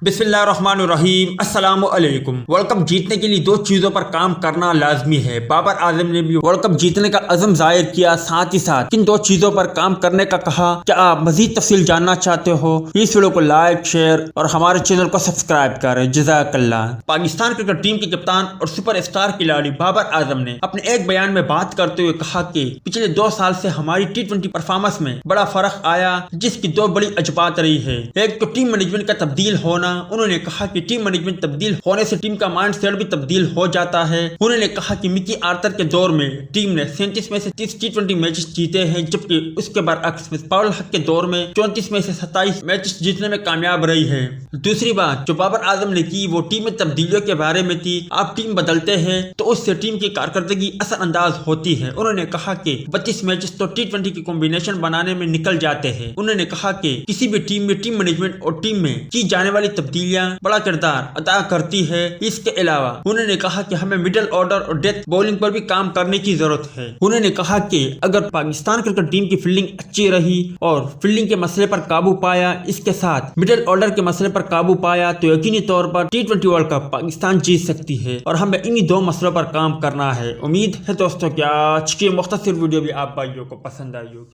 बिस्मिल्लाहिर्रहमानिर्रहीम। अस्सलाम वालेकुम। वर्ल्ड कप जीतने के लिए दो चीजों पर काम करना लाजमी है। बाबर आजम ने भी वर्ल्ड कप जीतने का अज़म जाहिर किया, साथ ही साथ किन दो चीजों पर काम करने का कहा। क्या आप मजीद तफसील जानना चाहते हो? इस वीडियो को लाइक, शेयर और हमारे चैनल को सब्सक्राइब करें। जज़ाकल्लाह। पाकिस्तान क्रिकेट टीम के कप्तान और सुपरस्टार खिलाड़ी बाबर आजम ने अपने एक बयान में बात करते हुए कहा कि पिछले 2 साल से हमारी T20 परफॉर्मेंस में बड़ा फर्क आया, जिसकी दो बड़ी वजूहात रही है। एक तो टीम मैनेजमेंट का तब्दील होना। उन्होंने कहा कि टीम मैनेजमेंट तब्दील होने से टीम का माइंड सेट भी तब्दील हो जाता है। उन्होंने कहा कि मिकी आर्थर के दौर में टीम ने 37 में से 30 T20 मैचेस जीते हैं, जबकि उसके बरअक्स पाउल हक के दौर में 34 में से 27 मैचेस जीतने में कामयाब रही है। दूसरी बात जो बाबर आजम ने की वो टीम में तब्दीलियों के बारे में थी। आप टीम बदलते हैं तो उससे टीम की कारकर्दगी असरअंदाज होती है। उन्होंने कहा कि 32 मैचेस तो T20 की कॉम्बिनेशन बनाने में निकल जाते हैं। उन्होंने कहा कि किसी भी टीम में टीम मैनेजमेंट और टीम में की जाने वाली तब्दीलियां बड़ा किरदार अदा करती है। इसके अलावा उन्होंने कहा कि हमें मिडिल ऑर्डर और डेथ बॉलिंग पर भी काम करने की जरूरत है। उन्होंने कहा कि अगर पाकिस्तान क्रिकेट टीम की फील्डिंग अच्छी रही और फील्डिंग के मसले पर काबू पाया, इसके साथ मिडिल ऑर्डर के मसले पर काबू पाया, तो यकीनी तौर पर T20 वर्ल्ड कप पाकिस्तान जीत सकती है। और हमें इन्हीं 2 मसलों पर काम करना है। उम्मीद है दोस्तों कि आज की मुख्तसर वीडियो भी आप भाइयों को पसंद आई होगी।